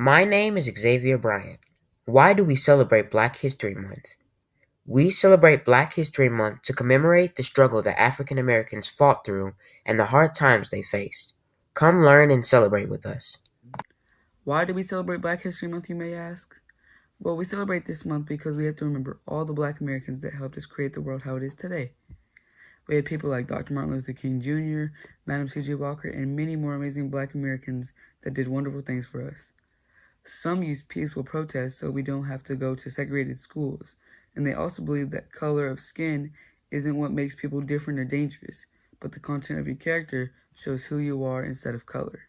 My name is Xavier Bryant. Why do we celebrate Black History Month? We celebrate Black History Month to commemorate the struggle that African Americans fought through and the hard times they faced. Come learn and celebrate with us. Why do we celebrate Black History Month, you may ask? Well, we celebrate this month because we have to remember all the Black Americans that helped us create the world how it is today. We had people like Dr. Martin Luther King Jr., Madam C.J. Walker, and many more amazing Black Americans that did wonderful things for us. Some use peaceful protests so we don't have to go to segregated schools, and they also believe that color of skin isn't what makes people different or dangerous, but the content of your character shows who you are instead of color.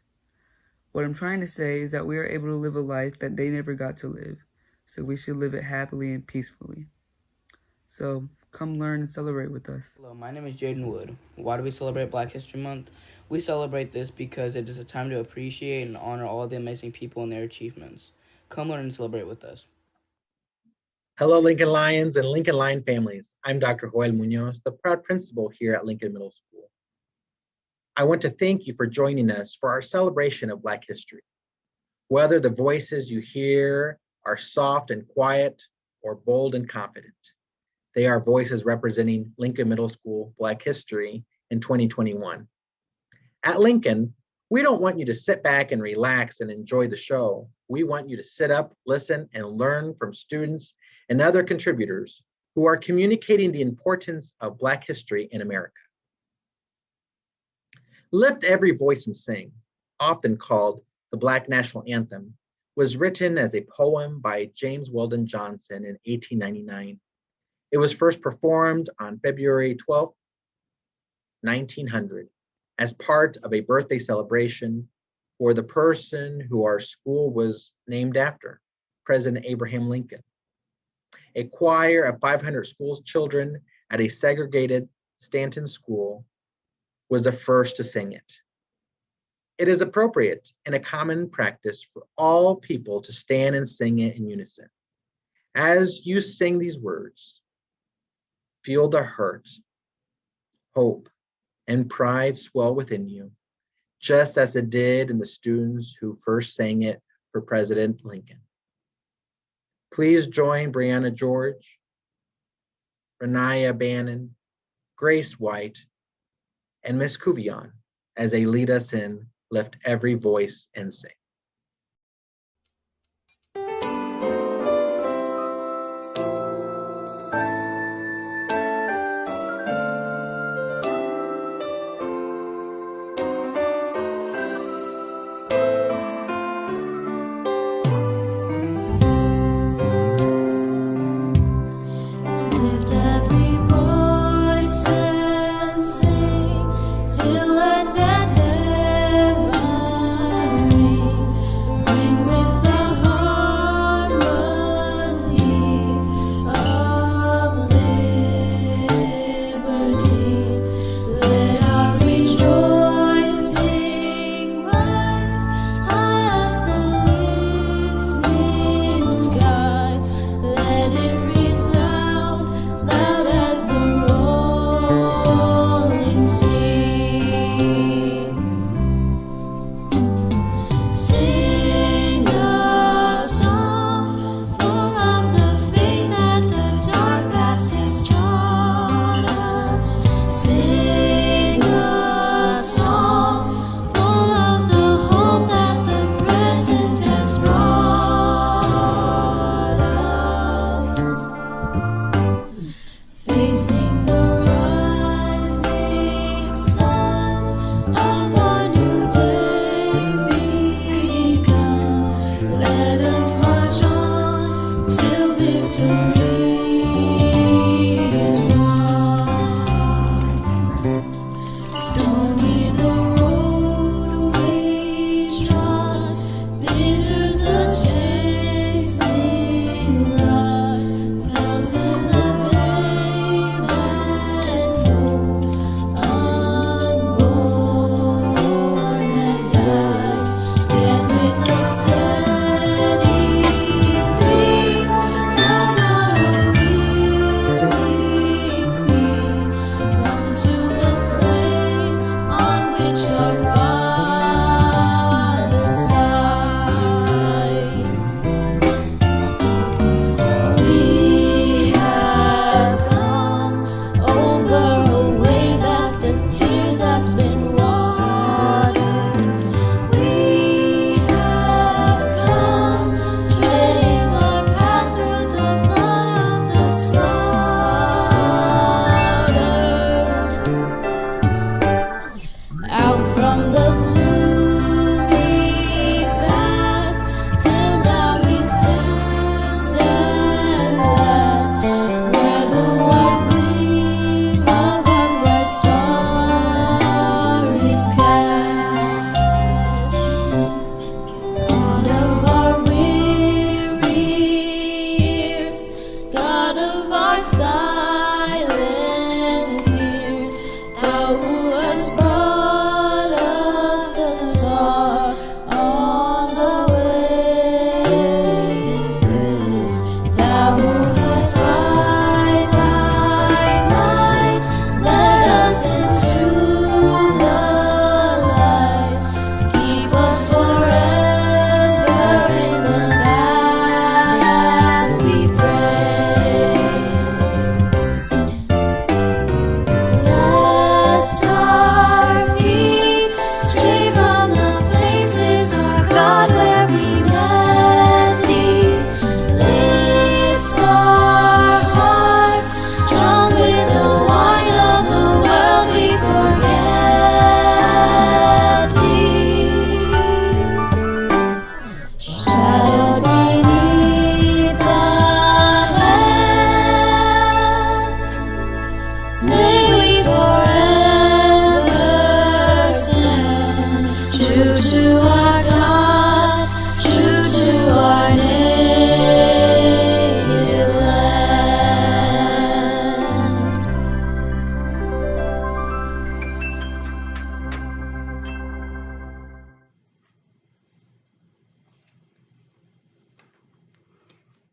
What I'm trying to say is that we are able to live a life that they never got to live, so we should live it happily and peacefully. So come learn and celebrate with us. Hello, my name is Jaden Wood. Why do we celebrate Black History Month? We celebrate this because it is a time to appreciate and honor all the amazing people and their achievements. Come learn and celebrate with us. Hello, Lincoln Lions and Lincoln Lion families. I'm Dr. Joel Munoz, the proud principal here at Lincoln Middle School. I want to thank you for joining us for our celebration of Black history. Whether the voices you hear are soft and quiet or bold and confident, they are voices representing Lincoln Middle School Black history in 2021. At Lincoln, we don't want you to sit back and relax and enjoy the show. We want you to sit up, listen, and learn from students and other contributors who are communicating the importance of Black history in America. Lift Every Voice and Sing, often called the Black National Anthem, was written as a poem by James Weldon Johnson in 1899. It was first performed on February 12, 1900, as part of a birthday celebration for the person who our school was named after, President Abraham Lincoln. A choir of 500 school children at a segregated Stanton school was the first to sing it. It is appropriate and a common practice for all people to stand and sing it in unison. As you sing these words, feel the hurt, hope, and pride swell within you, just as it did in the students who first sang it for President Lincoln. Please join Brianna George, Renaya Bannon, Grace White, and Miss Cuvion as they lead us in Lift Every Voice and Sing. Lift every voice and sing, till let that heaven ring, ring with the harmonies of liberty. Let our rejoicing rise high as the listening sky. Let it resound loud as the rolling sea. Sing a song full of the faith that the dark past has taught us. Sing a song full of the hope that the present has brought us. Facing the rising sun of our new day begun, let us march on till victory is won. Stony the road we trod, bitter the chasing rod, fell to the day when no unborn had died. Yet with a steady breeze, now not a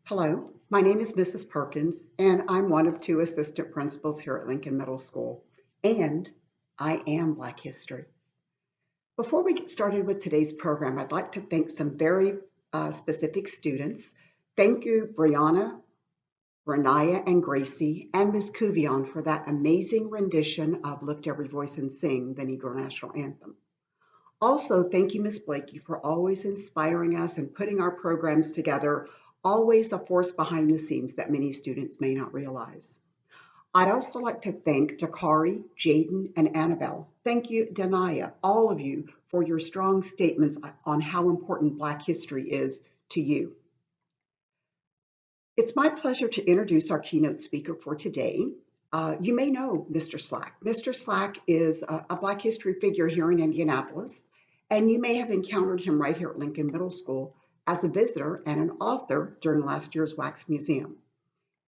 Hello, my name is Mrs. Perkins, and I'm one of 2 assistant principals here at Lincoln Middle School, and I am Black History. Before we get started with today's program, I'd like to thank some very specific students. Thank you, Brianna, Renaya, and Gracie, and Ms. Cuvion for that amazing rendition of Lift Every Voice and Sing, the Negro National Anthem. Also, thank you, Ms. Blakey, for always inspiring us and putting our programs together, always a force behind the scenes that many students may not realize. I'd also like to thank Dakari, Jaden, and Annabelle. Thank you, Danaya, all of you, for your strong statements on how important Black history is to you. It's my pleasure to introduce our keynote speaker for today. You may know Mr. Slack. Mr. Slack is a Black history figure here in Indianapolis, and you may have encountered him right here at Lincoln Middle School as a visitor and an author during last year's Wax Museum.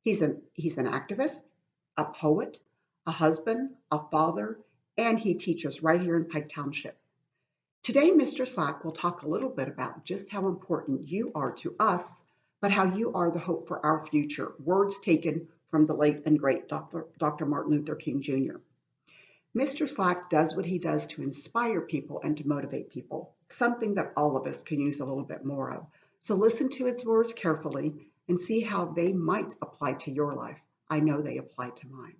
He's an activist, a poet, a husband, a father, and he teaches right here in Pike Township. Today, Mr. Slack will talk a little bit about just how important you are to us, but how you are the hope for our future, words taken from the late and great Dr. Martin Luther King Jr. Mr. Slack does what he does to inspire people and to motivate people, something that all of us can use a little bit more of. So listen to his words carefully and see how they might apply to your life. I know they apply to mine.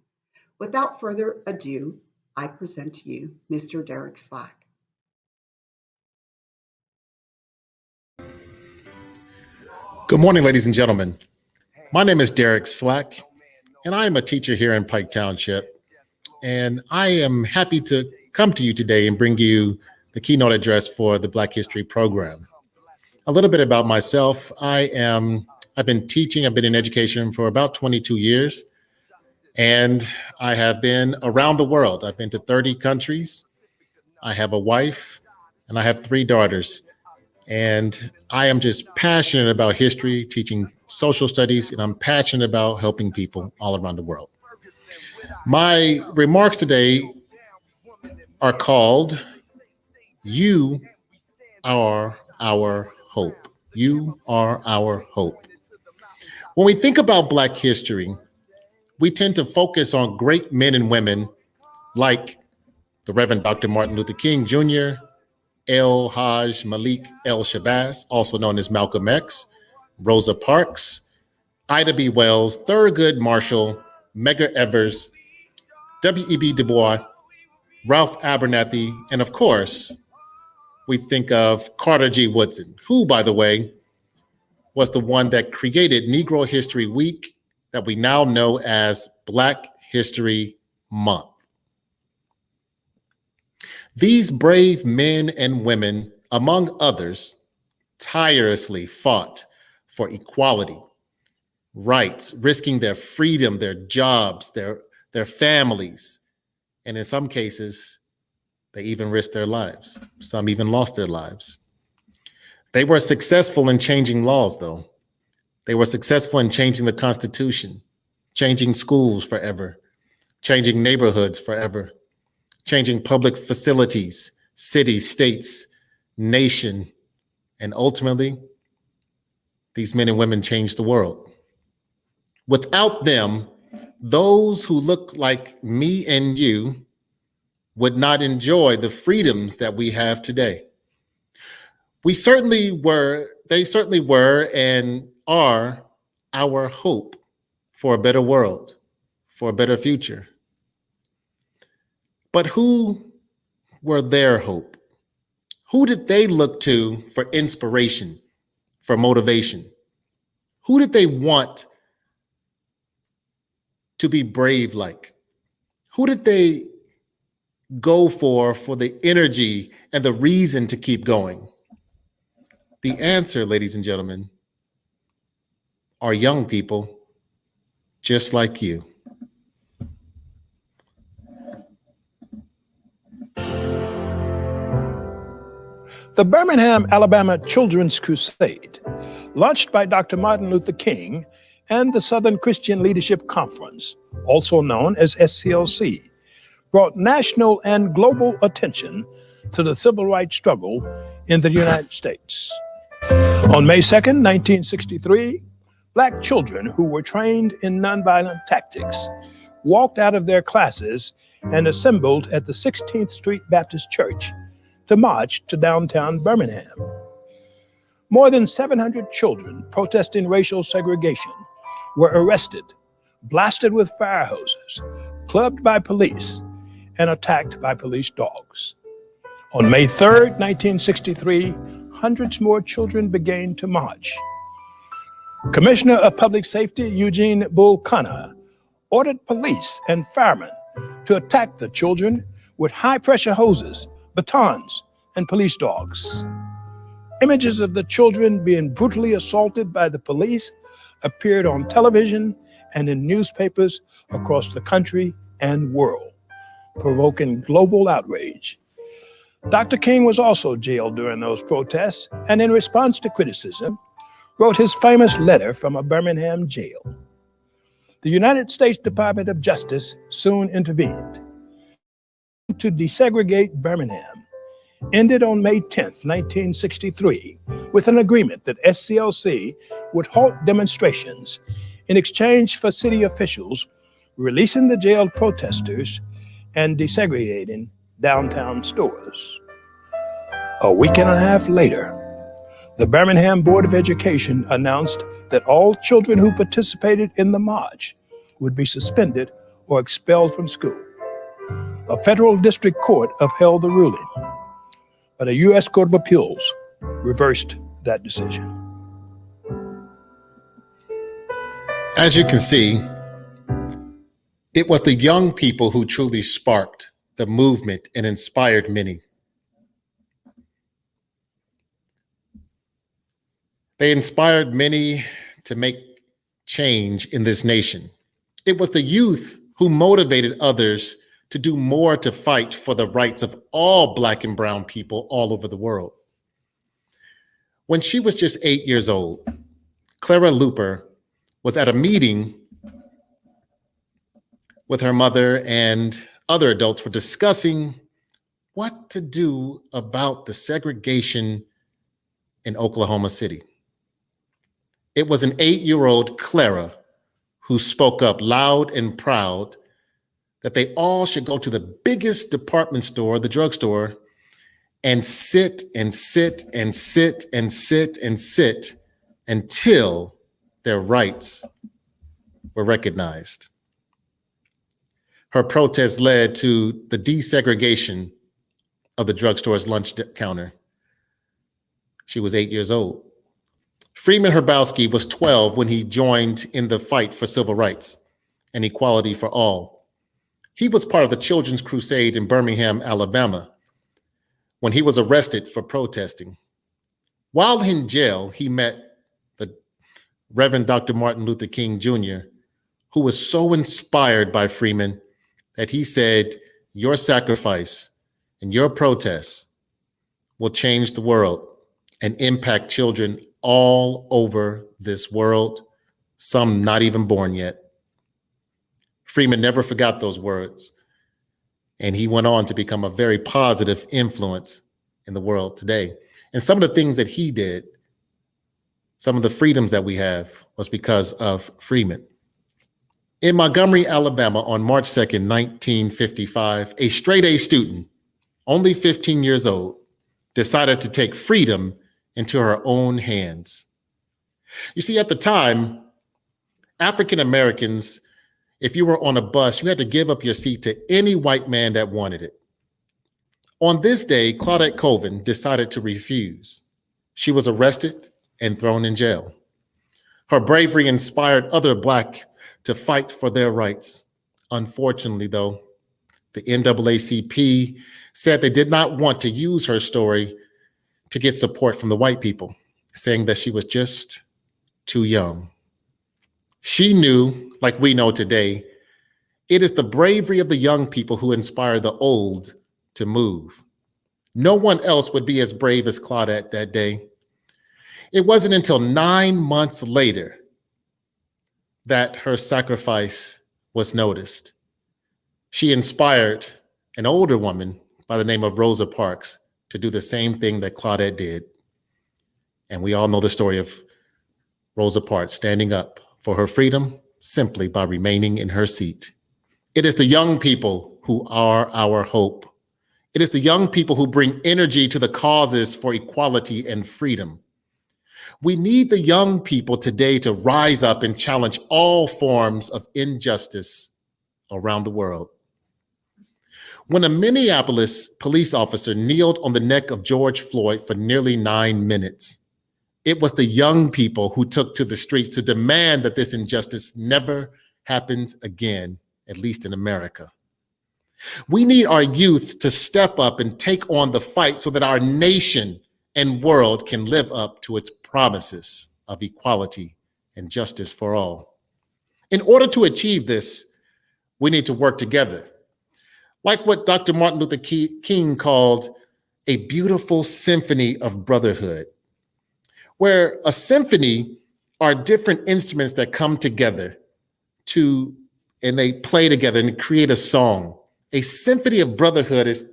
Without further ado, I present to you Mr. Derek Slack. Good morning, ladies and gentlemen. My name is Derek Slack, and I am a teacher here in Pike Township. And I am happy to come to you today and bring you the keynote address for the Black History program. A little bit about myself. I've been teaching, I've been in education for about 22 years, and I have been around the world. I've been to 30 countries. I have a wife, and I have 3 daughters. And I am just passionate about history, teaching social studies, and I'm passionate about helping people all around the world. My remarks today are called, You Are Our Hope. You are our hope. When we think about Black history, we tend to focus on great men and women like the Reverend Dr. Martin Luther King Jr., El Haj Malik El Shabazz, also known as Malcolm X, Rosa Parks, Ida B. Wells, Thurgood Marshall, Medgar Evers, W.E.B. Du Bois, Ralph Abernathy, and of course, we think of Carter G. Woodson, who, by the way, was the one that created Negro History Week that we now know as Black History Month. These brave men and women, among others, tirelessly fought for equality, rights, risking their freedom, their jobs, their families, and in some cases, they even risked their lives. Some even lost their lives. They were successful in changing laws, though. They were successful in changing the Constitution, changing schools forever, changing neighborhoods forever, changing public facilities, cities, states, nation, and ultimately, these men and women changed the world. Without them, those who look like me and you would not enjoy the freedoms that we have today. They certainly were and are our hope for a better world, for a better future. But who were their hope? Who did they look to for inspiration, for motivation? Who did they want to be brave like? Who did they go for the energy and the reason to keep going? The answer, ladies and gentlemen, are young people just like you. The Birmingham, Alabama Children's Crusade, launched by Dr. Martin Luther King and the Southern Christian Leadership Conference, also known as SCLC, brought national and global attention to the civil rights struggle in the United States. On May 2nd, 1963, Black children who were trained in nonviolent tactics walked out of their classes and assembled at the 16th Street Baptist Church to march to downtown Birmingham. More than 700 children protesting racial segregation were arrested, blasted with fire hoses, clubbed by police, and attacked by police dogs. On May 3, 1963, hundreds more children began to march. Commissioner of Public Safety Eugene ordered police and firemen to attack the children with high-pressure hoses, batons, and police dogs. Images of the children being brutally assaulted by the police appeared on television and in newspapers across the country and world, provoking global outrage. Dr. King was also jailed during those protests, and in response to criticism, wrote his famous letter from a Birmingham jail. The United States Department of Justice soon intervened. To desegregate Birmingham ended on May 10, 1963, with an agreement that SCLC would halt demonstrations in exchange for city officials releasing the jailed protesters and desegregating downtown stores. A week and a half later, the Birmingham Board of Education announced that all children who participated in the march would be suspended or expelled from school. A federal district court upheld the ruling, but a U.S. Court of Appeals reversed that decision. As you can see, it was the young people who truly sparked the movement and inspired many. They inspired many to make change in this nation. It was the youth who motivated others to do more to fight for the rights of all Black and brown people all over the world. When she was just 8 years old, Clara Luper was at a meeting with her mother, and other adults were discussing what to do about the segregation in Oklahoma City. It was an 8-year-old Clara who spoke up loud and proud that they all should go to the biggest department store, the drugstore, and sit and sit and sit and sit and sit until their rights were recognized. Her protest led to the desegregation of the drugstore's lunch counter. She was 8 years old. Freeman Hrabowski was 12 when he joined in the fight for civil rights and equality for all. He was part of the Children's Crusade in Birmingham, Alabama, when he was arrested for protesting. While in jail, he met the Reverend Dr. Martin Luther King Jr., who was so inspired by Freeman that he said, "Your sacrifice and your protest will change the world and impact children all over this world, some not even born yet." Freeman never forgot those words, and he went on to become a very positive influence in the world today. And some of the things that he did, some of the freedoms that we have, was because of Freeman. In Montgomery, Alabama, on March 2nd, 1955, a straight-A student, only 15 years old, decided to take freedom into her own hands. You see, at the time, African Americans, if you were on a bus, you had to give up your seat to any white man that wanted it. On this day, Claudette Colvin decided to refuse. She was arrested and thrown in jail. Her bravery inspired other Black to fight for their rights. Unfortunately, though, the NAACP said they did not want to use her story to get support from the white people, saying that she was just too young. She knew, like we know today, it is the bravery of the young people who inspire the old to move. No one else would be as brave as Claudette that day. It wasn't until 9 months later that her sacrifice was noticed. She inspired an older woman by the name of Rosa Parks to do the same thing that Claudette did. And we all know the story of Rosa Parks standing up for her freedom simply by remaining in her seat. It is the young people who are our hope. It is the young people who bring energy to the causes for equality and freedom. We need the young people today to rise up and challenge all forms of injustice around the world. When a Minneapolis police officer kneeled on the neck of George Floyd for nearly 9 minutes, it was the young people who took to the streets to demand that this injustice never happens again, at least in America. We need our youth to step up and take on the fight so that our nation and world can live up to its promises of equality and justice for all. In order to achieve this, we need to work together. Like what Dr. Martin Luther King called a beautiful symphony of brotherhood, where a symphony are different instruments that come together and they play together and create a song. A symphony of brotherhood is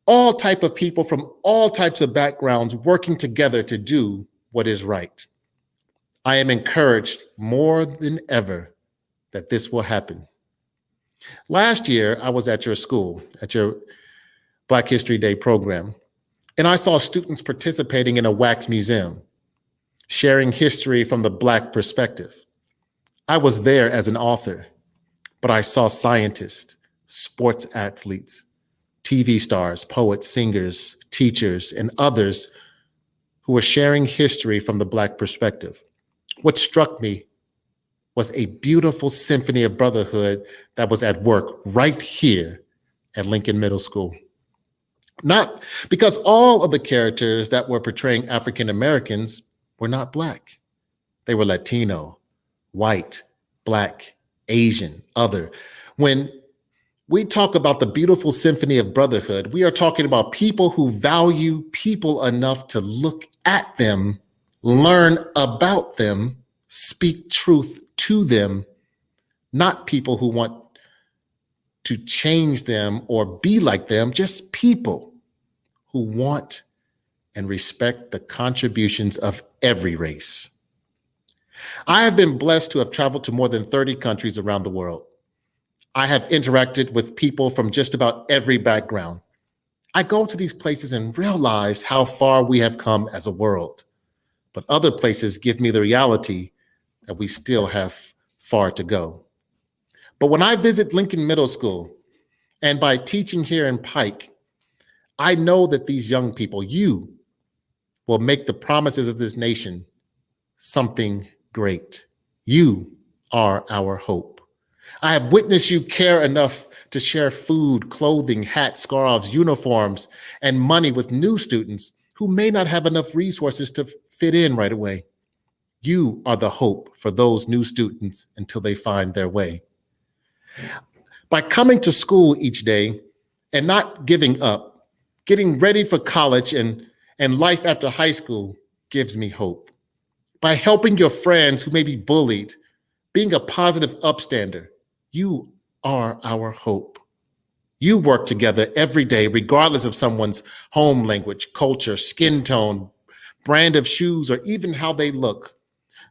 all type of people from all types of backgrounds working together to do what is right. I am encouraged more than ever that this will happen. Last year, I was at your school, at your Black History Day program, and I saw students participating in a wax museum, sharing history from the Black perspective. I was there as an author, but I saw scientists, sports athletes, TV stars, poets, singers, teachers, and others who were sharing history from the Black perspective. What struck me was a beautiful symphony of brotherhood that was at work right here at Lincoln Middle School. Not because all of the characters that were portraying African Americans were not Black. They were Latino, white, Black, Asian, other. When we talk about the beautiful symphony of brotherhood, we are talking about people who value people enough to look at them, learn about them, speak truth to them, not people who want to change them or be like them, just people who want and respect the contributions of every race. I have been blessed to have traveled to more than 30 countries around the world. I have interacted with people from just about every background. I go to these places and realize how far we have come as a world, but other places give me the reality that we still have far to go. But when I visit Lincoln Middle School, and by teaching here in Pike, I know that these young people, you, will make the promises of this nation something great. You are our hope. I have witnessed you care enough to share food, clothing, hats, scarves, uniforms, and money with new students who may not have enough resources to fit in right away. You are the hope for those new students until they find their way. By coming to school each day and not giving up, getting ready for college and life after high school gives me hope. By helping your friends who may be bullied, being a positive upstander, you are our hope. You work together every day, regardless of someone's home language, culture, skin tone, brand of shoes, or even how they look.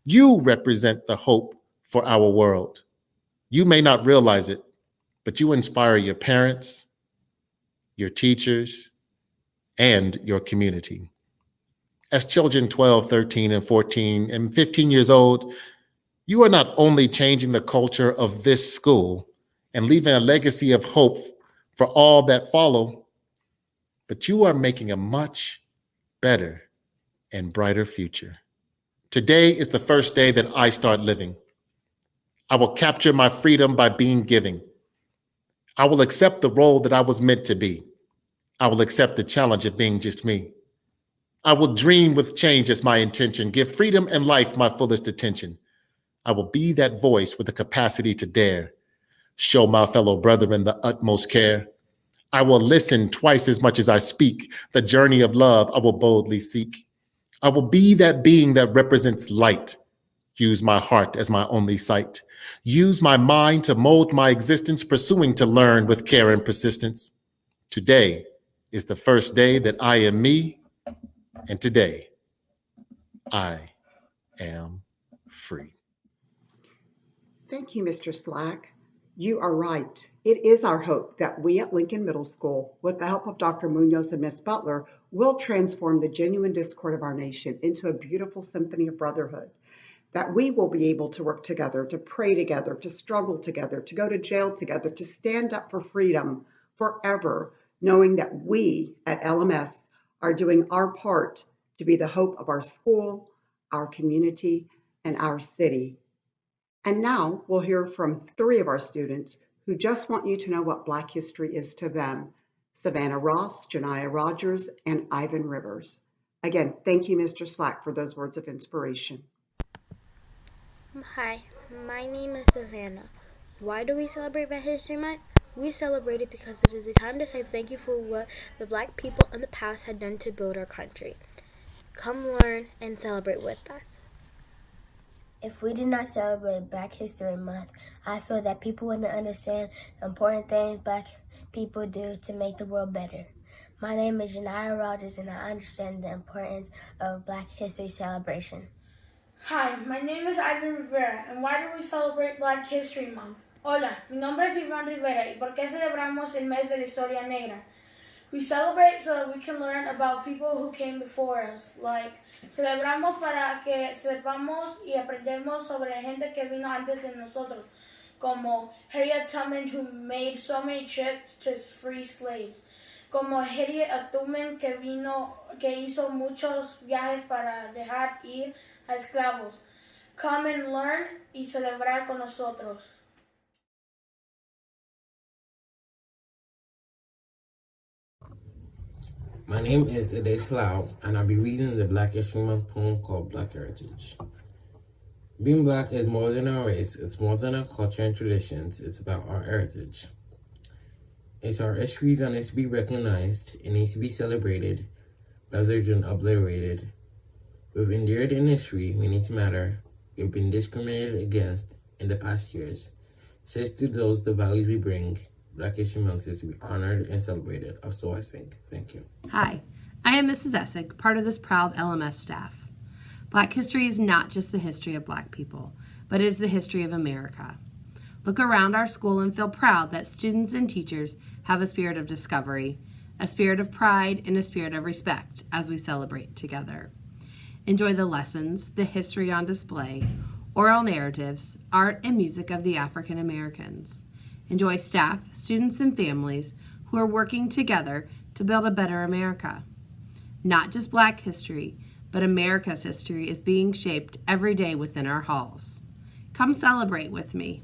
You represent the hope for our world. You may not realize it, but you inspire your parents, your teachers, and your community. As children 12, 13, and 14, and 15 years old, you are not only changing the culture of this school and leaving a legacy of hope for all that follow, but you are making a much better and brighter future. Today is the first day that I start living. I will capture my freedom by being giving. I will accept the role that I was meant to be. I will accept the challenge of being just me. I will dream with change as my intention, give freedom and life my fullest attention. I will be that voice with the capacity to dare, show my fellow brethren the utmost care. I will listen twice as much as I speak. The journey of love I will boldly seek. I will be that being that represents light. Use my heart as my only sight. Use my mind to mold my existence, pursuing to learn with care and persistence. Today is the first day that I am me, and today I am free. Thank you, Mr. Slack. You are right. It is our hope that we at Lincoln Middle School, with the help of Dr. Munoz and Ms. Butler, will transform the genuine discord of our nation into a beautiful symphony of brotherhood. That we will be able to work together, to pray together, to struggle together, to go to jail together, to stand up for freedom forever, knowing that we at LMS are doing our part to be the hope of our school, our community, and our city. And now we'll hear from 3 of our students who just want you to know what Black history is to them: Savannah Ross, Janiah Rogers, and Ivan Rivers. Again, thank you, Mr. Slack, for those words of inspiration. Hi, my name is Savannah. Why do we celebrate Black History Month? We celebrate it because it is a time to say thank you for what the Black people in the past had done to build our country. Come learn and celebrate with us. If we did not celebrate Black History Month, I feel that people wouldn't understand the important things Black people do to make the world better. My name is Janiah Rogers, and I understand the importance of Black History celebration. Hi, my name is Ivan Rivera, and why do we celebrate Black History Month? Hola, mi nombre es Iván Rivera, y ¿por qué celebramos el mes de la historia negra? We celebrate so that we can learn about people who came before us. Celebramos para que sepamos y aprendemos sobre gente que vino antes de nosotros, como Harriet Tubman, who made so many trips to free slaves, como Harriet Tubman, que hizo muchos viajes para dejar ir a esclavos. Come and learn y celebrar con nosotros. My name is Ade Slough, and I'll be reading the Black History Month poem called Black Heritage. Being Black is more than our race, it's more than our culture and traditions, it's about our heritage. It's our history that needs to be recognized, it needs to be celebrated, rather than obliterated. We've endured in history, we need to matter, we've been discriminated against in the past years. Says to those the values we bring, Black History Month is to be honored and celebrated, or so I think. Thank you. Hi, I am Mrs. Essig, part of this proud LMS staff. Black history is not just the history of Black people, but it is the history of America. Look around our school and feel proud that students and teachers have a spirit of discovery, a spirit of pride, and a spirit of respect as we celebrate together. Enjoy the lessons, the history on display, oral narratives, art, and music of the African Americans. Enjoy staff, students, and families who are working together to build a better America. Not just Black history, but America's history is being shaped every day within our halls. Come celebrate with me.